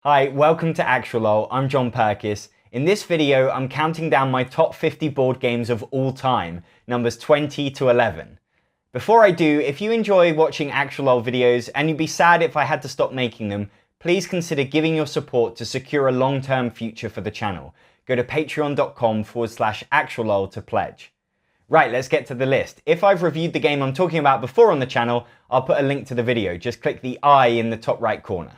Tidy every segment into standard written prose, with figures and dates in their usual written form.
Hi, welcome to Actualol. I'm Jon Purkis. In this video, I'm counting down my top 50 board games of all time, numbers 20 to 11. Before I do, if you enjoy watching Actualol videos and you'd be sad if I had to stop making them, please consider giving your support to secure a long-term future for the channel. Go to patreon.com/Actualol to pledge. Right, let's get to the list. If I've reviewed the game I'm talking about before on the channel, I'll put a link to the video. Just click the I in the top right corner.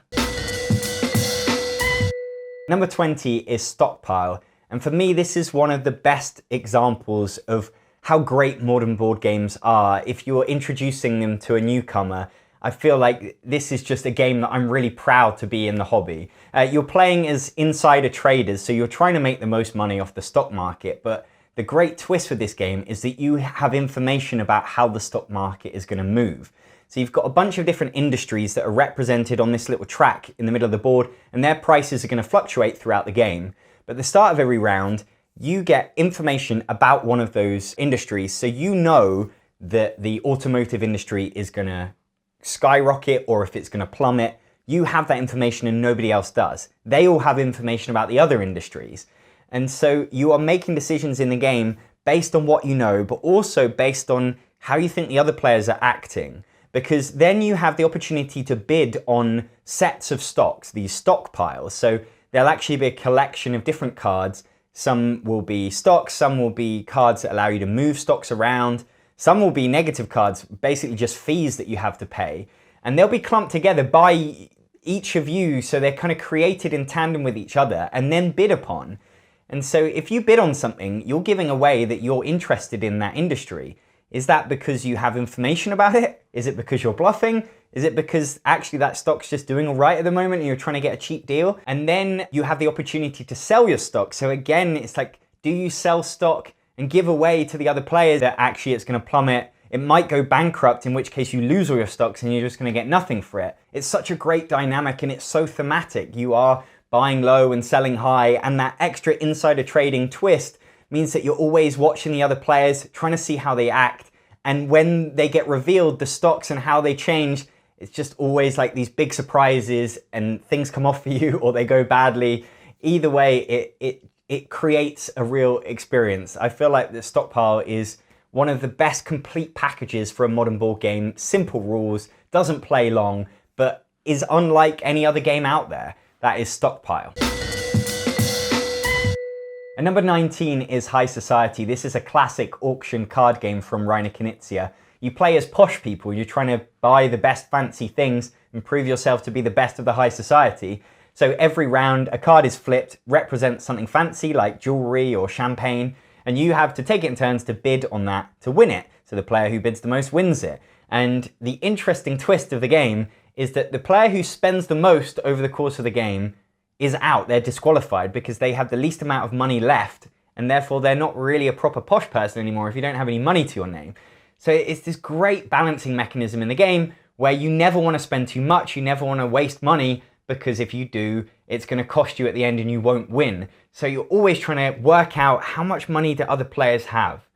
Number 20 is Stockpile, and for me this is one of the best examples of how great modern board games are. If you're introducing them to a newcomer, I feel like this is just a game that I'm really proud to be in the hobby. You're playing as insider traders, so you're trying to make the most money off the stock market, but the great twist with this game is that you have information about how the stock market is going to move. So you've got a bunch of different industries that are represented on this little track in the middle of the board, and their prices are going to fluctuate throughout the game. But at the start of every round, you get information about one of those industries. So you know that the automotive industry is going to skyrocket or if it's going to plummet. You have that information and nobody else does. They all have information about the other industries. And so you are making decisions in the game based on what you know, but also based on how you think the other players are acting. Because then you have the opportunity to bid on sets of stocks, these stockpiles. So there'll actually be a collection of different cards. Some will be stocks, some will be cards that allow you to move stocks around. Some will be negative cards, basically just fees that you have to pay. And they'll be clumped together by each of you, so they're kind of created in tandem with each other and then bid upon. And so if you bid on something, you're giving away that you're interested in that industry. Is that because you have information about it? Is it because you're bluffing? Is it because actually that stock's just doing all right at the moment and you're trying to get a cheap deal? And then you have the opportunity to sell your stock. So again, it's like, do you sell stock and give away to the other players that actually it's going to plummet? It might go bankrupt, in which case you lose all your stocks and you're just going to get nothing for it. It's such a great dynamic and it's so thematic. You are buying low and selling high, and that extra insider trading twist means that you're always watching the other players, trying to see how they act. And when they get revealed, the stocks and how they change, it's just always like these big surprises and things come off for you or they go badly. Either way, it creates a real experience. I feel like the Stockpile is one of the best complete packages for a modern board game. Simple rules, doesn't play long, but is unlike any other game out there. That is Stockpile. And number 19 is High Society. This is a classic auction card game from Reiner Knizia. You play as posh people, you're trying to buy the best fancy things and prove yourself to be the best of the high society. So every round a card is flipped, represents something fancy like jewelry or champagne, and you have to take it in turns to bid on that to win it. So the player who bids the most wins it. And the interesting twist of the game is that the player who spends the most over the course of the game is out. They're disqualified because they have the least amount of money left, and therefore they're not really a proper posh person anymore if you don't have any money to your name. So it's this great balancing mechanism in the game where you never want to spend too much, you never want to waste money, because if you do, it's going to cost you at the end and you won't win. So you're always trying to work out how much money do other players have.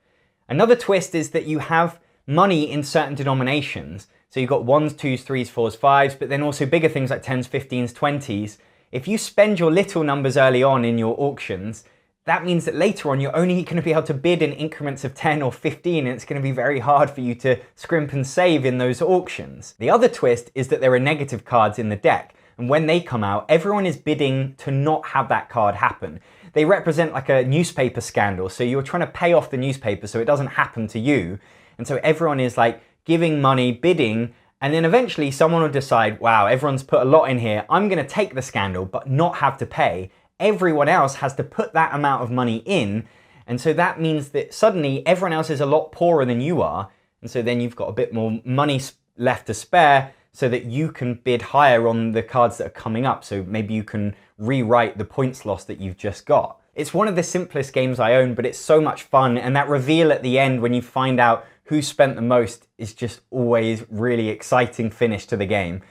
Another twist is that you have money in certain denominations. So you've got 1s, 2s, 3s, 4s, 5s, but then also bigger things like 10s, 15s, 20s. If you spend your little numbers early on in your auctions, that means that later on you're only going to be able to bid in increments of 10 or 15, and it's going to be very hard for you to scrimp and save in those auctions. The other twist is that there are negative cards in the deck, and when they come out, everyone is bidding to not have that card happen. They represent like a newspaper scandal, so you're trying to pay off the newspaper so it doesn't happen to you, and so everyone is like giving money, bidding, and then eventually someone will decide, wow, everyone's put a lot in here, I'm going to take the scandal but not have to pay. Everyone else has to put that amount of money in, and so that means that suddenly everyone else is a lot poorer than you are, and so then you've got a bit more money left to spare so that you can bid higher on the cards that are coming up, so maybe you can rewrite the points loss that you've just got. It's one of the simplest games I own, but it's so much fun, and that reveal at the end when you find out who spent the most is just always really exciting finish to the game.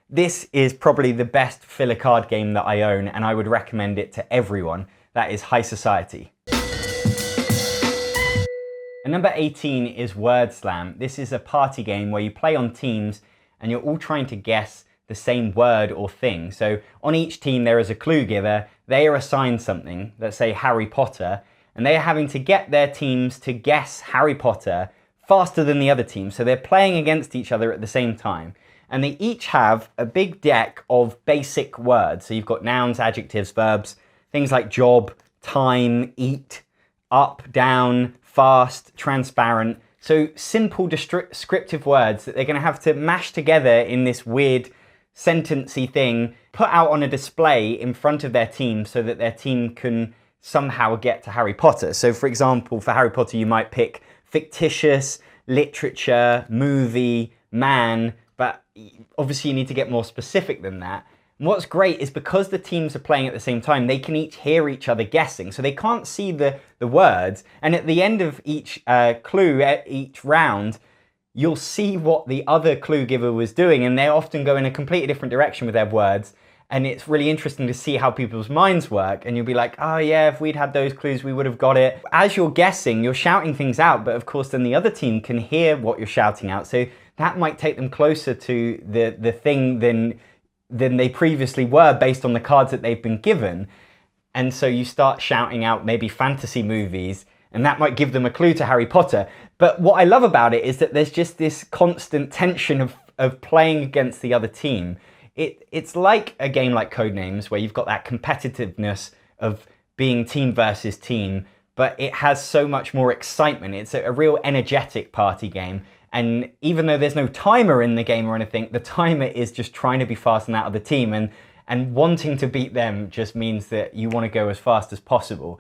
This is probably the best filler card game that I own, and I would recommend it to everyone. That is High Society. And number 18 is Word Slam. This is a party game where you play on teams and you're all trying to guess the same word or thing. So on each team there is a clue giver. They are assigned something, let's say Harry Potter, and they are having to get their teams to guess Harry Potter faster than the other team. So they're playing against each other at the same time. And they each have a big deck of basic words. So you've got nouns, adjectives, verbs, things like job, time, eat, up, down, fast, transparent. So simple descriptive words that they're going to have to mash together in this weird sentencey thing, put out on a display in front of their team so that their team can somehow get to Harry Potter. So for example, for Harry Potter, you might pick fictitious, literature, movie, man, but obviously you need to get more specific than that. And what's great is because the teams are playing at the same time, they can each hear each other guessing. So they can't see the words. And at the end of each clue, each round, you'll see what the other clue giver was doing. And they often go in a completely different direction with their words. And it's really interesting to see how people's minds work. And you'll be like, oh yeah, if we'd had those clues, we would have got it. As you're guessing, you're shouting things out, but of course then the other team can hear what you're shouting out. So that might take them closer to the thing than they previously were based on the cards that they've been given. And so you start shouting out maybe fantasy movies, and that might give them a clue to Harry Potter. But what I love about it is that there's just this constant tension of playing against the other team. It's like a game like Codenames, where you've got that competitiveness of being team versus team, but it has so much more excitement. It's a real energetic party game. And even though there's no timer in the game or anything, the timer is just trying to be faster than that other team. And wanting to beat them just means that you want to go as fast as possible.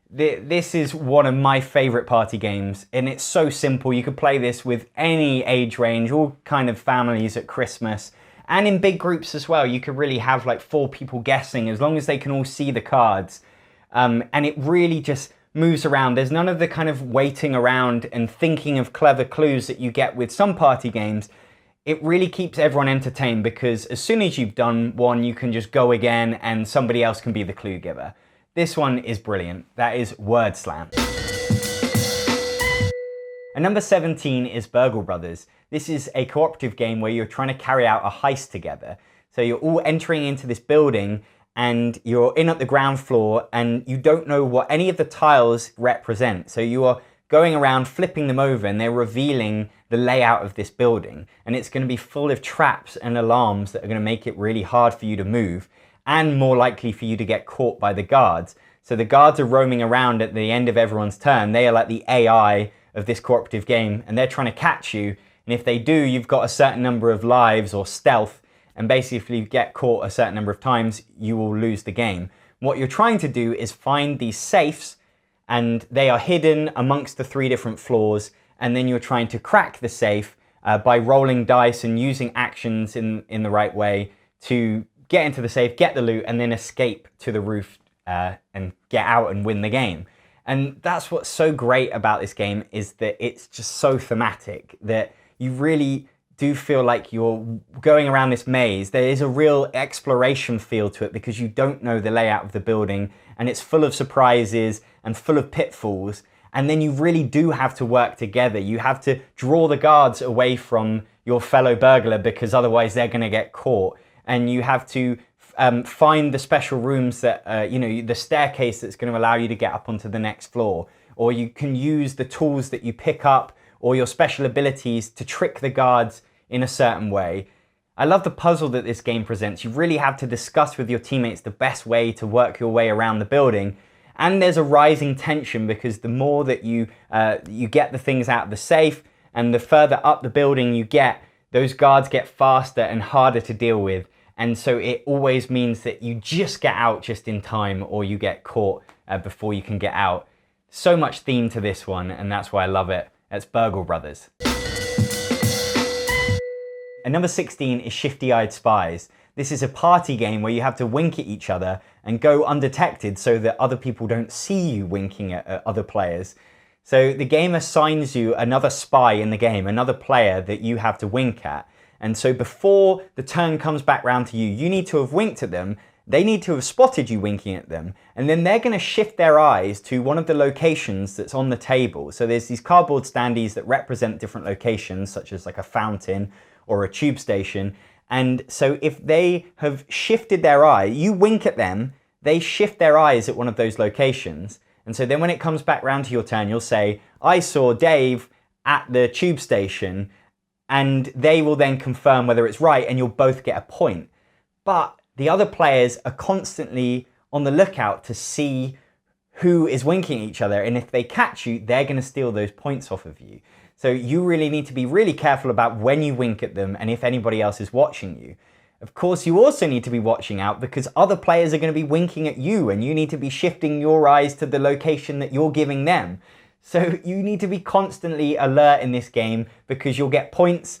This is one of my favorite party games, and it's so simple. You could play this with any age range, all kind of families at Christmas. And in big groups as well. You could really have like 4 people guessing as long as they can all see the cards. And it really just moves around. There's none of the kind of waiting around and thinking of clever clues that you get with some party games. It really keeps everyone entertained because as soon as you've done one, you can just go again and somebody else can be the clue giver. This one is brilliant. That is Word Slam. And number 17 is Berger Brothers. This is a cooperative game where you're trying to carry out a heist together. So you're all entering into this building and you're in at the ground floor and you don't know what any of the tiles represent. So you are going around flipping them over and they're revealing the layout of this building. And it's going to be full of traps and alarms that are going to make it really hard for you to move and more likely for you to get caught by the guards. So the guards are roaming around at the end of everyone's turn. They are like the AI of this cooperative game and they're trying to catch you. And if they do, you've got a certain number of lives or stealth. And basically, if you get caught a certain number of times, you will lose the game. What you're trying to do is find these safes, and they are hidden amongst the 3 different floors. And then you're trying to crack the safe by rolling dice and using actions in the right way to get into the safe, get the loot, and then escape to the roof and get out and win the game. And that's what's so great about this game, is that it's just so thematic that you really do feel like you're going around this maze. There is a real exploration feel to it because you don't know the layout of the building and it's full of surprises and full of pitfalls. And then you really do have to work together. You have to draw the guards away from your fellow burglar because otherwise they're going to get caught. And you have to find the special rooms that, the staircase that's going to allow you to get up onto the next floor. Or you can use the tools that you pick up or your special abilities to trick the guards in a certain way. I love the puzzle that this game presents. You really have to discuss with your teammates the best way to work your way around the building. And there's a rising tension because the more that you get the things out of the safe and the further up the building you get, those guards get faster and harder to deal with. And so it always means that you just get out just in time or you get caught before you can get out. So much theme to this one, and that's why I love it. That's Berger Brothers. And number 16 is ShiftyEyed Spies. This is a party game where you have to wink at each other and go undetected so that other people don't see you winking at other players. So the game assigns you another spy in the game, another player that you have to wink at. And so before the turn comes back round to you, you need to have winked at them. They need to have spotted you winking at them. And then they're going to shift their eyes to one of the locations that's on the table. So there's these cardboard standees that represent different locations, such as like a fountain or a tube station. And so if they have shifted their eye, you wink at them, they shift their eyes at one of those locations. And so then when it comes back round to your turn, you'll say, I saw Dave at the tube station, and they will then confirm whether it's right, and you'll both get a point. But the other players are constantly on the lookout to see who is winking at each other. And if they catch you, they're going to steal those points off of you. So you really need to be really careful about when you wink at them and if anybody else is watching you. Of course, you also need to be watching out because other players are going to be winking at you, and you need to be shifting your eyes to the location that you're giving them. So you need to be constantly alert in this game because you'll get points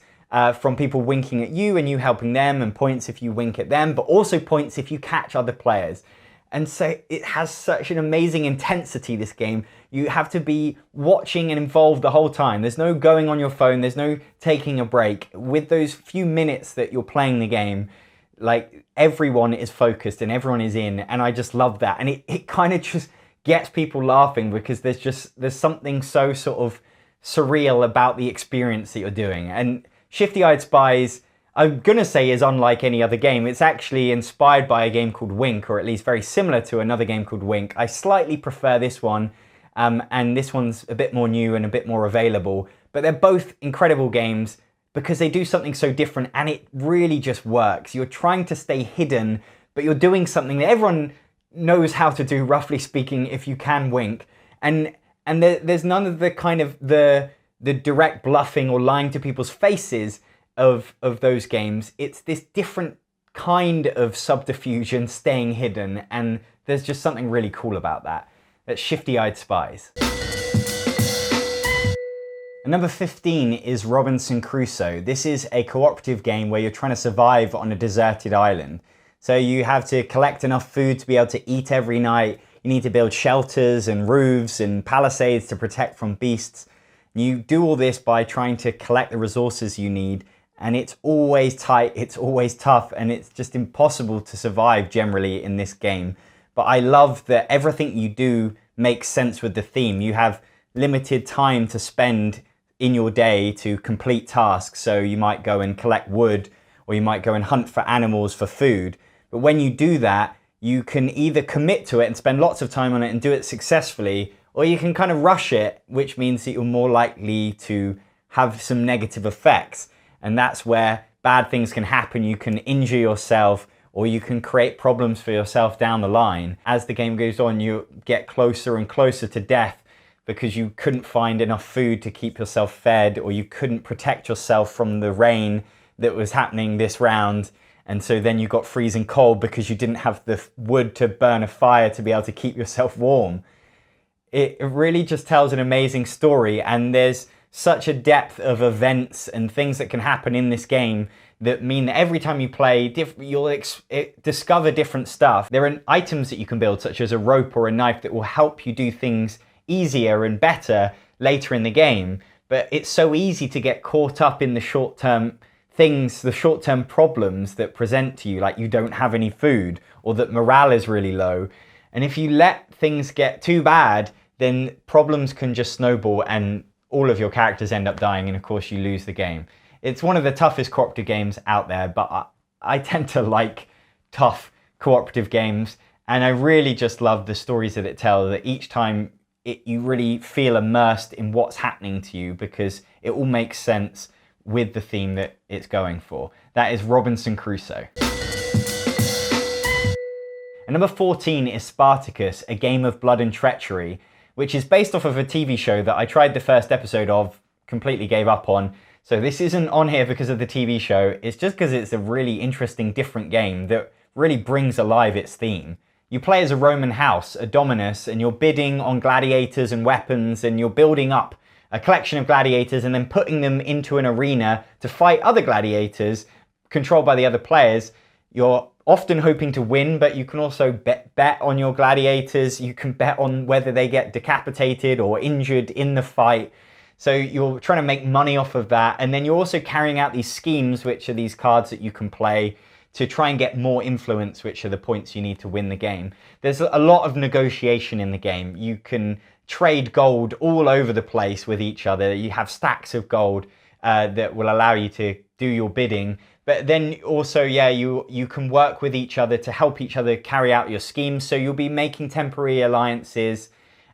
from people winking at you and you helping them, and points if you wink at them, but also points if you catch other players. And so it has such an amazing intensity, this game. You have to be watching and involved the whole time. There's no going on your phone. There's no taking a break. With those few minutes that you're playing the game, like, everyone is focused and everyone is in. And I just love that. And it kind of just gets people laughing because there's something so sort of surreal about the experience that you're doing. And ShiftyEyed Spies, I'm going to say, is unlike any other game. It's actually inspired by a game called Wink, or at least very similar to another game called Wink. I slightly prefer this one, and this one's a bit more new and a bit more available. But they're both incredible games because they do something so different, and it really just works. You're trying to stay hidden, but you're doing something that everyone knows how to do, roughly speaking, if you can wink. And there's none of the kind of the direct bluffing or lying to people's faces of those games. It's this different kind of subterfuge, staying hidden, and there's just something really cool about that. That's ShiftyEyed Spies. And number 15 is Robinson Crusoe. This is a cooperative game where you're trying to survive on a deserted island. So you have to collect enough food to be able to eat every night. You need to build shelters and roofs and palisades to protect from beasts. You do all this by trying to collect the resources you need, and it's always tight, it's always tough, and it's just impossible to survive generally in this game. But I love that everything you do makes sense with the theme. You have limited time to spend in your day to complete tasks, so you might go and collect wood, or you might go and hunt for animals for food. But when you do that, you can either commit to it and spend lots of time on it and do it successfully, or you can kind of rush it, which means that you're more likely to have some negative effects. And that's where bad things can happen. You can injure yourself, or you can create problems for yourself down the line. As the game goes on, you get closer and closer to death because you couldn't find enough food to keep yourself fed, or you couldn't protect yourself from the rain that was happening this round. And so then you got freezing cold because you didn't have the wood to burn a fire to be able to keep yourself warm. It really just tells an amazing story, and there's such a depth of events and things that can happen in this game that mean that every time you play, you'll discover different stuff. There are items that you can build, such as a rope or a knife, that will help you do things easier and better later in the game. But it's so easy to get caught up in the short-term things, the short-term problems that present to you, like you don't have any food, or that morale is really low. And if you let things get too bad, then problems can just snowball and all of your characters end up dying, and of course you lose the game. It's one of the toughest cooperative games out there, but I tend to like tough cooperative games, and I really just love the stories that it tells, that each time you really feel immersed in what's happening to you because it all makes sense with the theme that it's going for. That is Robinson Crusoe. And number 14 is Spartacus, a game of blood and treachery, which is based off of a TV show that I tried the first episode of, completely gave up on. So this isn't on here because of the TV show, it's just because it's a really interesting, different game that really brings alive its theme. You play as a Roman house, a dominus, and you're bidding on gladiators and weapons, and you're building up a collection of gladiators and then putting them into an arena to fight other gladiators controlled by the other players. You're often hoping to win, but you can also bet on your gladiators. You can bet on whether they get decapitated or injured in the fight. So you're trying to make money off of that. And then you're also carrying out these schemes, which are these cards that you can play to try and get more influence, which are the points you need to win the game. There's a lot of negotiation in the game. You can trade gold all over the place with each other. You have stacks of gold that will allow you to do your bidding. But then also, yeah, you can work with each other to help each other carry out your schemes. So you'll be making temporary alliances,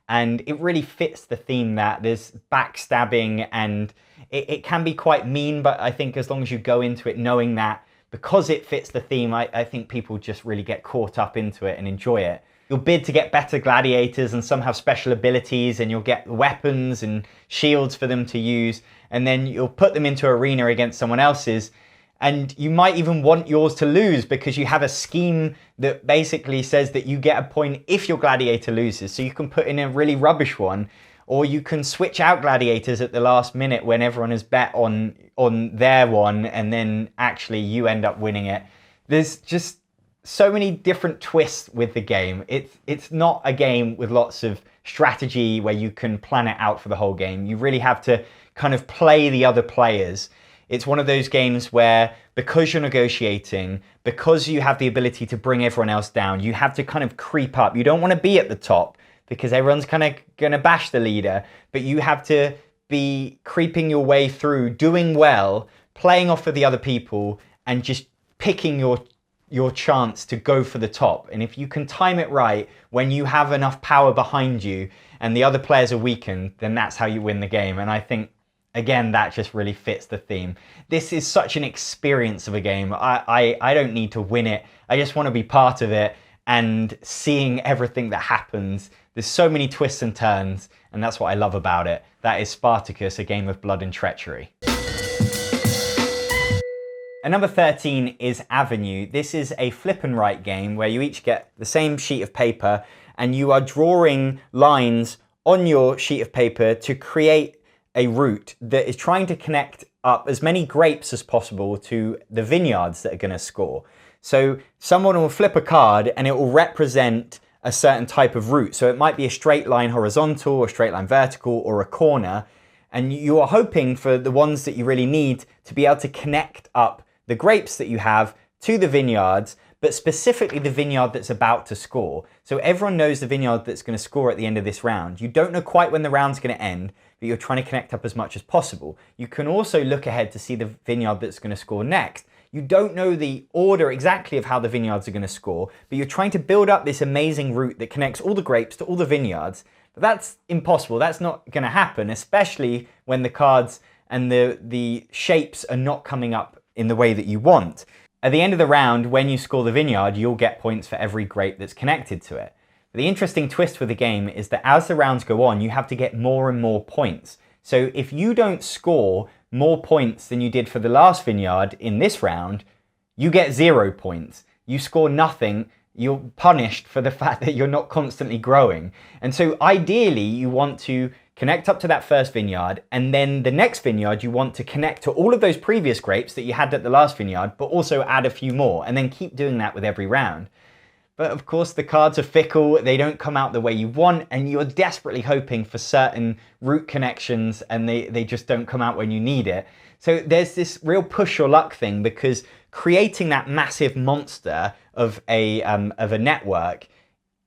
and it really fits the theme that there's backstabbing, and it can be quite mean, but I think as long as you go into it knowing that, because it fits the theme, I think people just really get caught up into it and enjoy it. You'll bid to get better gladiators, and some have special abilities, and you'll get weapons and shields for them to use, and then you'll put them into arena against someone else's, and you might even want yours to lose because you have a scheme that basically says that you get a point if your gladiator loses. So you can put in a really rubbish one, or you can switch out gladiators at the last minute when everyone has bet on their one, and then actually you end up winning it. There's just so many different twists with the game. It's not a game with lots of strategy where you can plan it out for the whole game. You really have to kind of play the other players. It's one of those games where, because you're negotiating, because you have the ability to bring everyone else down, you have to kind of creep up. You don't want to be at the top because everyone's kind of going to bash the leader, but you have to be creeping your way through, doing well, playing off of the other people, and just picking your chance to go for the top. And if you can time it right, when you have enough power behind you and the other players are weakened, then that's how you win the game. And I think, again, that just really fits the theme. This is such an experience of a game. I don't need to win it. I just want to be part of it and seeing everything that happens. There's so many twists and turns, and that's what I love about it. That is Spartacus, a game of blood and treachery. And number 13 is Avenue. This is a flip and write game where you each get the same sheet of paper, and you are drawing lines on your sheet of paper to create a route that is trying to connect up as many grapes as possible to the vineyards that are going to score. So someone will flip a card and it will represent a certain type of route. So it might be a straight line horizontal, or a straight line vertical, or a corner. And you are hoping for the ones that you really need to be able to connect up the grapes that you have to the vineyards, but specifically the vineyard that's about to score. So everyone knows the vineyard that's going to score at the end of this round. You don't know quite when the round's going to end, but you're trying to connect up as much as possible. You can also look ahead to see the vineyard that's going to score next. You don't know the order exactly of how the vineyards are going to score, but you're trying to build up this amazing route that connects all the grapes to all the vineyards. But that's impossible. That's not going to happen, especially when the cards and the shapes are not coming up in the way that you want. At the end of the round, when you score the vineyard, you'll get points for every grape that's connected to it. But the interesting twist with the game is that as the rounds go on, you have to get more and more points. So if you don't score more points than you did for the last vineyard in this round, you get 0 points. You score nothing, you're punished for the fact that you're not constantly growing. And so ideally, you want to connect up to that first vineyard, and then the next vineyard you want to connect to all of those previous grapes that you had at the last vineyard, but also add a few more, and then keep doing that with every round. But of course the cards are fickle, they don't come out the way you want, and you're desperately hoping for certain route connections, and they just don't come out when you need it. So there's this real push your luck thing, because creating that massive monster of a network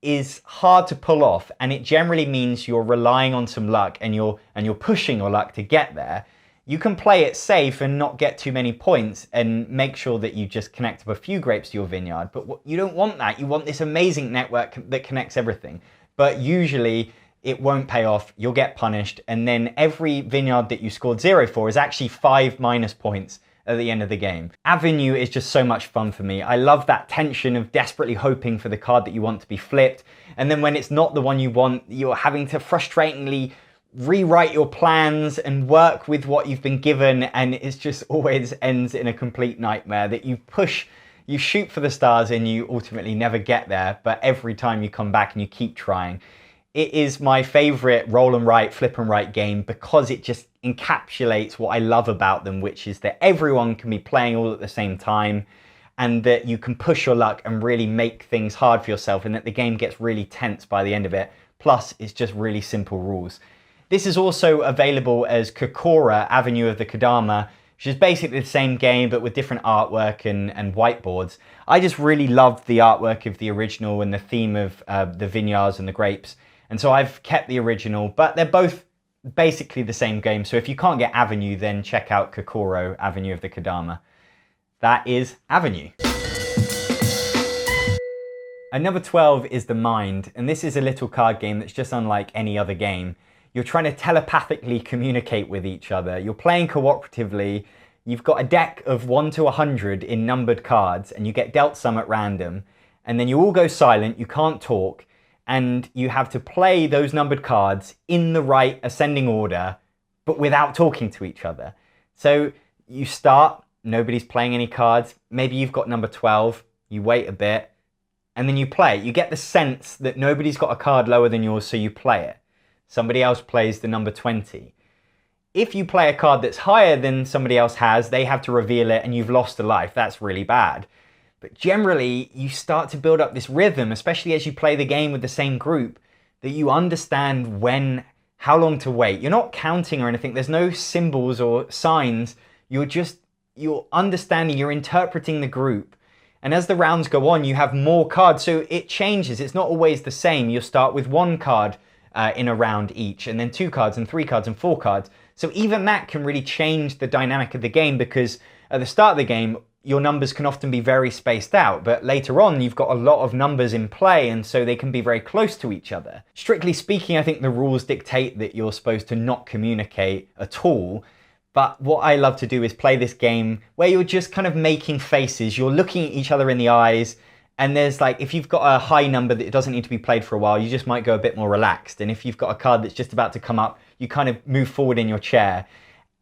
is hard to pull off, and it generally means you're relying on some luck, and you're pushing your luck to get there. You can play it safe and not get too many points and make sure that you just connect up a few grapes to your vineyard, but you don't want that. You want this amazing network that connects everything. But usually it won't pay off, you'll get punished, and then every vineyard that you scored 0 for is actually 5 minus points at the end of the game. Avenue is just so much fun for me. I love that tension of desperately hoping for the card that you want to be flipped, and then when it's not the one you want, you're having to frustratingly rewrite your plans and work with what you've been given, and it just always ends in a complete nightmare that you shoot for the stars and you ultimately never get there, but every time you come back and you keep trying. It is my favorite roll and write, flip and write game because it just encapsulates what I love about them, which is that everyone can be playing all at the same time, and that you can push your luck and really make things hard for yourself, and that the game gets really tense by the end of it. Plus, it's just really simple rules. This is also available as Kokora, Avenue of the Kodama, which is basically the same game but with different artwork and whiteboards. I just really loved the artwork of the original and the theme of the vineyards and the grapes. And so I've kept the original, but they're both basically the same game. So if you can't get Avenue, then check out Kokoro, Avenue of the Kodama. That is Avenue. And number 12 is The Mind, and this is a little card game that's just unlike any other game. You're trying to telepathically communicate with each other. You're playing cooperatively. You've got a deck of 1 to 100 in numbered cards, and you get dealt some at random. And then you all go silent, you can't talk, and you have to play those numbered cards in the right ascending order, but without talking to each other. So you start, nobody's playing any cards. Maybe you've got number 12, you wait a bit, and then you play it. You get the sense that nobody's got a card lower than yours, so you play it. Somebody else plays the number 20. If you play a card that's higher than somebody else has, they have to reveal it and you've lost a life. That's really bad. But generally, you start to build up this rhythm, especially as you play the game with the same group, that you understand how long to wait. You're not counting or anything. There's no symbols or signs. You're understanding, you're interpreting the group. And as the rounds go on, you have more cards. So it changes. It's not always the same. You'll start with 1 card in a round each, and then 2 cards and 3 cards and 4 cards. So even that can really change the dynamic of the game, because at the start of the game, your numbers can often be very spaced out, but later on you've got a lot of numbers in play, and so they can be very close to each other. Strictly speaking, I think the rules dictate that you're supposed to not communicate at all. But what I love to do is play this game where you're just kind of making faces. You're looking at each other in the eyes. And there's like, if you've got a high number that doesn't need to be played for a while, you just might go a bit more relaxed. And if you've got a card that's just about to come up, you kind of move forward in your chair.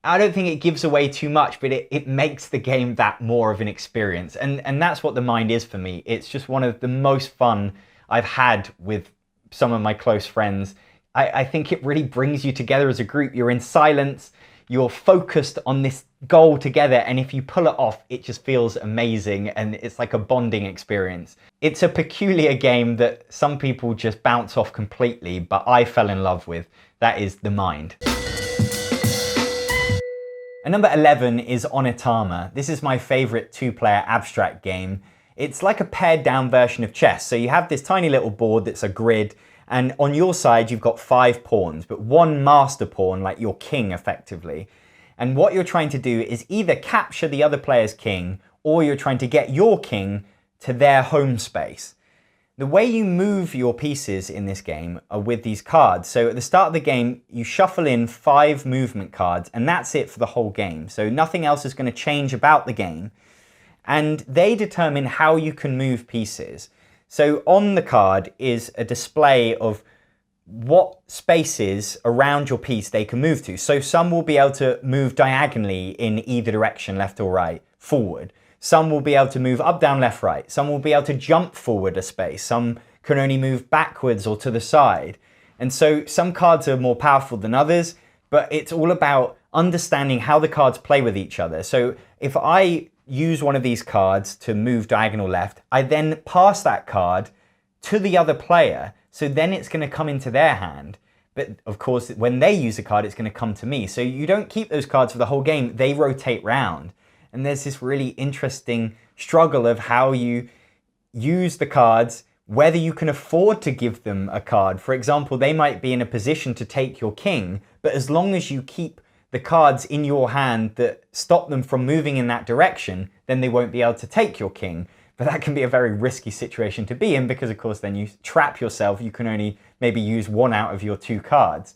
I don't think it gives away too much, but it makes the game that more of an experience. And that's what The Mind is for me. It's just one of the most fun I've had with some of my close friends. I think it really brings you together as a group. You're in silence. You're focused on this goal together, and if you pull it off, it just feels amazing, and it's like a bonding experience. It's a peculiar game that some people just bounce off completely, but I fell in love with. That is The Mind. And number 11 is Otama. This is my favorite 2-player abstract game. It's like a pared down version of chess. So you have this tiny little board that's a grid, and on your side, you've got 5 pawns, but 1 master pawn, like your king effectively. And what you're trying to do is either capture the other player's king, or you're trying to get your king to their home space. The way you move your pieces in this game are with these cards. So at the start of the game, you shuffle in 5 movement cards, and that's it for the whole game. So nothing else is going to change about the game. And they determine how you can move pieces. So on the card is a display of what spaces around your piece they can move to. So some will be able to move diagonally in either direction, left or right, forward. Some will be able to move up, down, left, right. Some will be able to jump forward a space. Some can only move backwards or to the side. And so some cards are more powerful than others, but it's all about understanding how the cards play with each other. So if I use one of these cards to move diagonal left, I then pass that card to the other player. So then it's going to come into their hand. But of course, when they use a card, it's going to come to me. So you don't keep those cards for the whole game. They rotate round. And there's this really interesting struggle of how you use the cards, whether you can afford to give them a card. For example, they might be in a position to take your king, but as long as you keep the cards in your hand that stop them from moving in that direction, then they won't be able to take your king. But that can be a very risky situation to be in, because of course then you trap yourself. You can only maybe use 1 out of your 2 cards.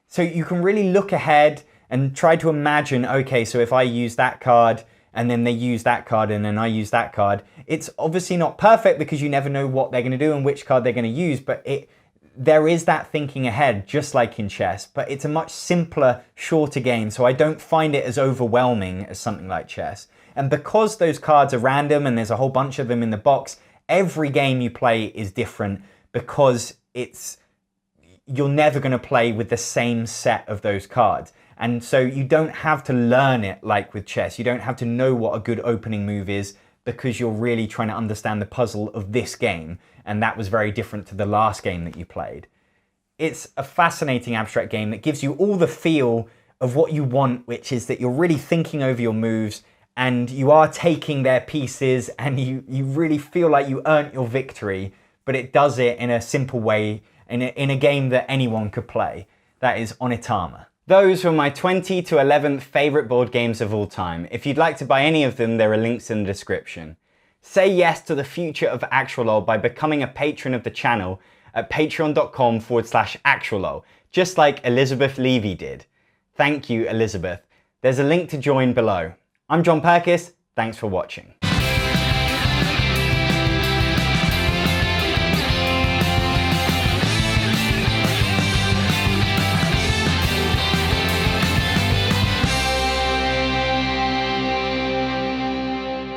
So you can really look ahead and try to imagine, okay, so if I use that card and then they use that card and then I use that card, it's obviously not perfect because you never know what they're going to do and which card they're going to use, but there is that thinking ahead, just like in chess, but it's a much simpler, shorter game, so I don't find it as overwhelming as something like chess. And because those cards are random and there's a whole bunch of them in the box, every game you play is different, because you're never going to play with the same set of those cards. And so you don't have to learn it like with chess. You don't have to know what a good opening move is, because you're really trying to understand the puzzle of this game. And that was very different to the last game that you played. It's a fascinating abstract game that gives you all the feel of what you want, which is that you're really thinking over your moves and you are taking their pieces, and you really feel like you earned your victory, but it does it in a simple way, in a game that anyone could play. That is Otama. Those were my 20 to 11th favourite board games of all time. If you'd like to buy any of them, there are links in the description. Say yes to the future of Actualol by becoming a patron of the channel at patreon.com/Actualol, just like Elizabeth Levy did. Thank you, Elizabeth. There's a link to join below. I'm Jon Purkis, thanks for watching.